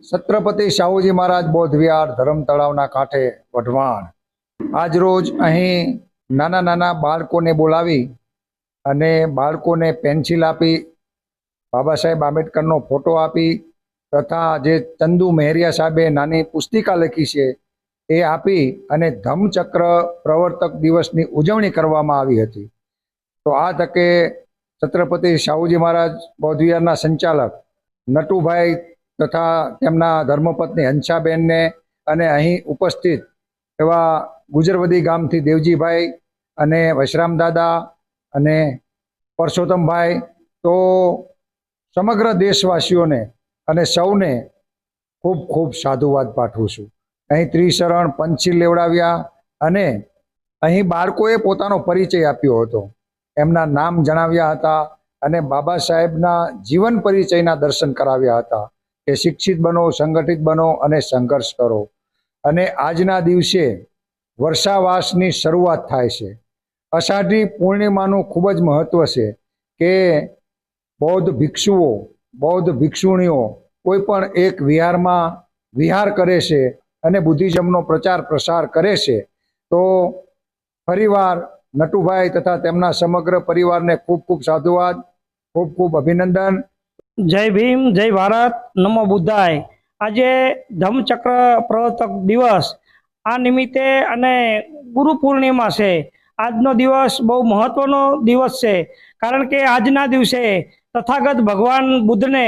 छत्रपति शाहूजी महाराज बौद्ध विहार धर्म तळावना कांठे वढवाण आज रोज अहीं नाना नाना बाळकोने बोलावी अने बाळकोने पेन्सिल आपी बाबा साहेब आंबेडकरनो फोटो आपी तथा जे चंदू मेहरिया साहेबे नानी पुस्तिका लखी छे ए आपी अने धम्मचक्र प्रवर्तक दिवसनी उजवणी करवामां आवी हती। तो आ तके छत्रपति शाहूजी महाराज बौद्ध विहारना संचालक नटुभाई तथा તેમના ધર્મપત્ની હંસાબેન ને અને અહીં ઉપસ્થિત એવા ગુજરવદી ગામથી દેવજીભાઈ અને વશરામ દાદા અને પરસોત્તમભાઈ, તો સમગ્ર દેશવાસીઓને અને સૌને ખૂબ ખૂબ સાધુવાદ પાઠવું છું। અહીં ત્રિશરણ પંચીલ લેવડાવ્યા અને અહીં બાળકોએ પોતાનો પરિચય આપ્યો હતો, એમના નામ જણાવ્યા હતા અને બાબા સાહેબના જીવન પરિચયના દર્શન કરાવ્યા હતા કે શિક્ષિત બનો, સંગઠિત બનો અને સંઘર્ષ કરો। અને આજના દિવસે વર્ષાવાસની શરૂઆત થાય છે। અષાઢી પૂર્ણિમાનું ખૂબ જ મહત્વ છે કે બૌદ્ધ ભિક્ષુઓ, બૌદ્ધ ભિક્ષુણીઓ કોઈ પણ એક વિહારમાં વિહાર કરે છે અને બુદ્ધિઝમનો પ્રચાર પ્રસાર કરે છે। તો ફરીવાર નટુભાઈ તથા તેમના સમગ્ર પરિવારને ખૂબ ખૂબ સાધુવાદ, ખૂબ ખૂબ અભિનંદન। जय भीम, जय भारत, नमो बुद्धाय। आज धम्मचक्र प्रवर्तक दिवस आ निमित्ते अने गुरु पूर्णिमा से आजनो दिवस बहु महत्वनो दिवस है, कारण के आजना दिवसे तथागत भगवान बुद्ध ने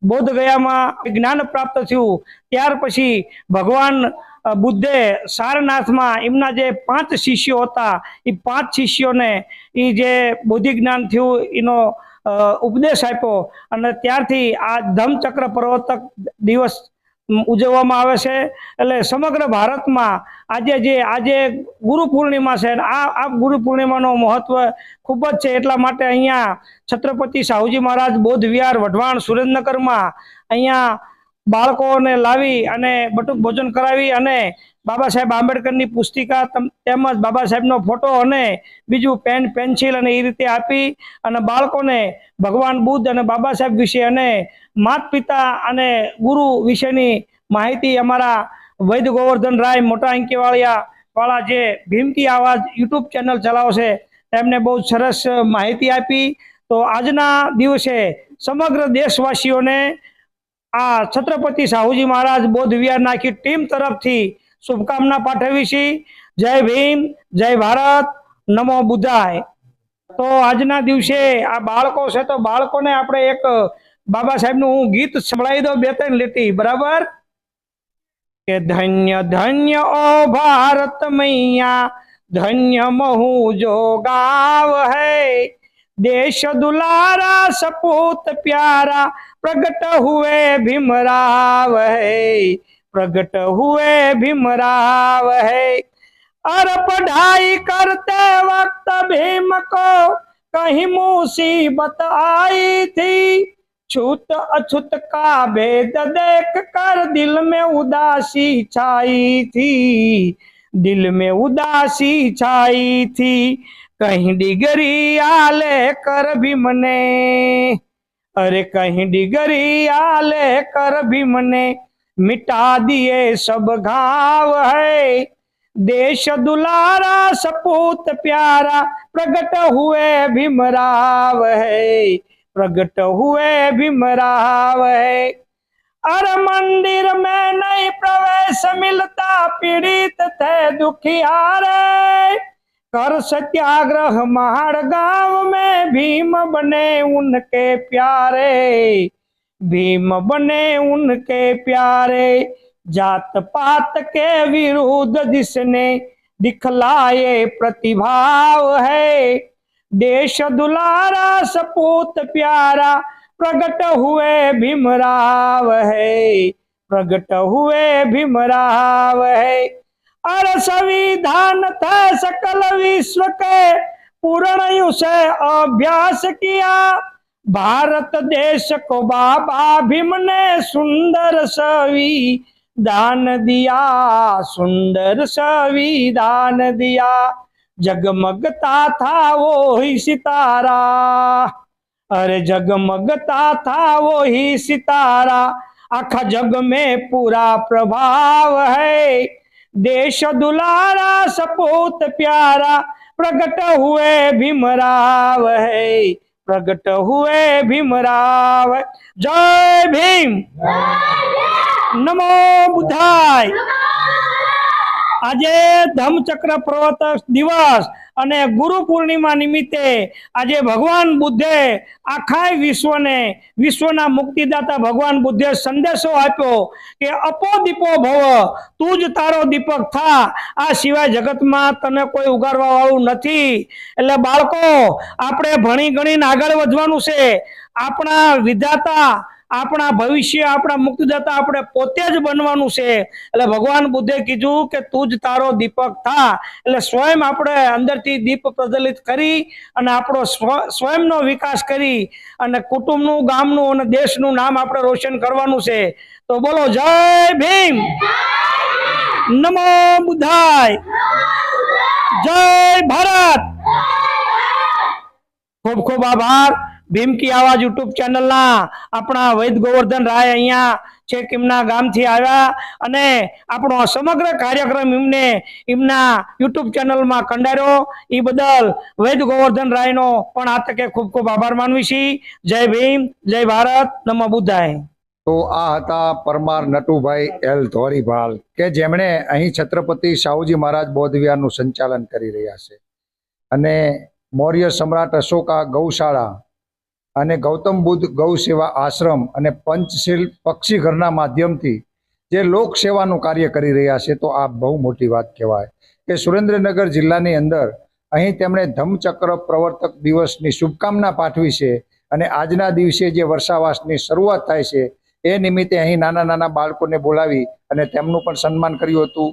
बौद्ध गया में ज्ञान प्राप्त थयुं। त्यार पछी भगवान बुद्धे सारनाथ में एमना जे 5 शिष्यो हता ए 5 शिष्यों ने ए जे बौद्धिक ज्ञान थयुं एनो उपदेश आप्यो अने त्यारथी आ धम्मचक्र प्रवर्तक दिवस उजववामां आवे छे। एटले समग्र भारत में આજે गुरु पूर्णिमा है। आ गुरु पूर्णिमानो महत्व खूब ज छे, एटला माटे अहींया छत्रपति शाहूजी महाराज बौद्ध विहार वढवाण सुरेन्द्रनगर में अहींया बाळकोने लावी अने बटुक भोजन करावी अने बाबा साहेब आंबेडकरनी पुस्तिका तेमज बाबा साहेबनो फोटो अने बीजू पेन पेन्सिल अने ए रीते आपी अने बाळकोने भगवान बुद्ध अने बाबा साहेब विषे अने माता पिता अने गुरु विषेनी माहिती अमारा वैद्य गोवर्धन राय मोटा अंकीवाळिया वाला जे भीम की आवाज यूट्यूब चैनल चलावे छे तेमने बहुत सरस माहिती आपी। तो आजना दिवसे समग्र देशवासीओने आ छत्रपति शाहूजी महाराज बौद्ध विहार आखी टीम तरफ थी शुभकामना पाठवी छी। जय भीम, जय भारत, नमो बुद्धाय। तो आजना दिवसे आ बाळको छे तो बाळकोने आपणे एक बाबा साहेबनुं हूँ गीत संभळावी दो, 2-3 લીટી बराबर के धन्य धन्य ओ भारत मैया, धन्य महू जो गाँव है, देश दुलारा सपूत प्यारा, प्रगट हुए भीमराव है, प्रगट हुए भीमराव है। और पढ़ाई करते वक्त भीम को कहीं मुसीबत आई थी, छूत अछूत का भेद देख कर दिल में उदासी छाई थी, दिल में उदासी छाई थी। कहीं डिगरी आले कर भीम ने, अरे कहीं डिगरी आले कर भीम ने मिटा दिए सब घाव है, देश दुलारा सपूत प्यारा, प्रगट हुए भीमराव है, प्रगट हुए भीमराव है। अरे मंदिर में नहीं प्रवेश मिलता, पीड़ित थे दुखियारे, कर सत्याग्रह महाड़ गांव में भीम बने उनके प्यारे, भीम बने उनके प्यारे। जात पात के विरुद्ध जिसने दिखलाए प्रतिभाव है, देश दुलारा सपूत प्यारा, प्रगट हुए भीमराव है, प्रगट हुए भीमराव है। और संविधान थे सकल विश्व के, पूर्ण से अभ्यास किया, भारत देश को बाबा भीम ने सुंदर संविधान दिया, सुंदर संविधान दिया। जगमगता था वो ही सितारा, अरे जगमगता था वो ही सितारा, आखा जग में पूरा प्रभाव है, देश दुलारा सपूत प्यारा, प्रगट हुए भीमराव है, प्रगट हुए भीमराव। जय भीम, नमो बुद्धाय। આજે ધમ્મચક્ર પ્રવર્તક દિવસ અને ગુરુ પૂર્ણિમા નિમિત્તે આજે ભગવાન બુદ્ધે આખા વિશ્વના મુક્તિદાતા ભગવાન બુદ્ધે સંદેશો આપ્યો કે અપો દીપો ભવ, તું જ તારો દીપક થા, આ સિવાય જગતમાં તને કોઈ ઉગારવા વાળું નથી। એટલે બાળકો, આપણે ભણી ગણીને આગળ વધવાનું છે। આપણા વિધાતા, આપણા ભવિષ્ય, આપણા મુક્તિદાતા આપણે પોતે જ બનવાનું છે। એટલે ભગવાન બુદ્ધે કીધું કે તું જ તારો દીપક થા। એટલે સ્વયં આપણે અંદરથી દીપ પ્રજ્વલિત કરી અને આપણો સ્વયંનો વિકાસ કરી અને કુટુંબનું, ગામનું અને દેશનું નામ આપણે રોશન કરવાનું છે। તો બોલો જય ભીમ, નમો બુદ્ધાય, જય ભારત। ખૂબ ખૂબ આભાર। ભીમ કી આવાજ યુટ્યુબ ચેનલના આપણા વૈદ ગોવર્ધન રાય અહીંયા છેક એમના ગામથી આવ્યા અને આપણો સમગ્ર કાર્યક્રમ એમના યુટ્યુબ ચેનલમાં કંડાર્યો। એ બદલ વૈદ ગોવર્ધન રાયનો પણ આ તકે ખૂબ ખૂબ આભાર માનવી છી। જય ભીમ, જય ભારત, નમો બુદ્ધાય। તો આ હતા પરમાર નટુભાઈ એલ ધોરીભાલ કે જેમણે અહીં છત્રપતિ શાહુજી મહારાજ બૌદ્ધ વિહારનું સંચાલન કરી રહ્યા છે અને મૌર્ય સમ્રાટ અશોકા ગૌશાળા અને ગૌતમ બુદ્ધ ગૌ સેવા આશ્રમ અને પંચશીલ પક્ષી ઘરના માધ્યમથી જે લોક સેવાનું કાર્ય કરી રહ્યા છે, તો આ બહુ મોટી વાત કહેવાય કે સુરેન્દ્રનગર જિલ્લાની અંદર અહીં તેમણે ધમ્મચક્ર પ્રવર્તક દિવસની શુભકામના પાઠવી છે અને આજના દિવસે જે વર્ષાવાસની શરૂઆત થાય છે એ નિમિત્તે અહીં નાના નાના બાળકોને બોલાવી અને તેમનું પણ સન્માન કર્યું હતું,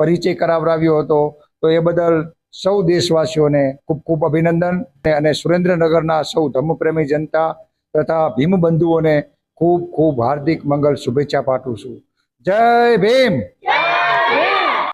પરિચય કરાવરાવ્યો હતો। તો એ બદલ સૌ દેશવાસીઓને ખૂબ ખૂબ અભિનંદન અને સુરેન્દ્રનગરના સૌ ધર્મપ્રેમી જનતા તથા ભીમ બંધુઓને ખૂબ ખૂબ હાર્દિક મંગલ શુભેચ્છા પાઠવું છું। જય ભીમ।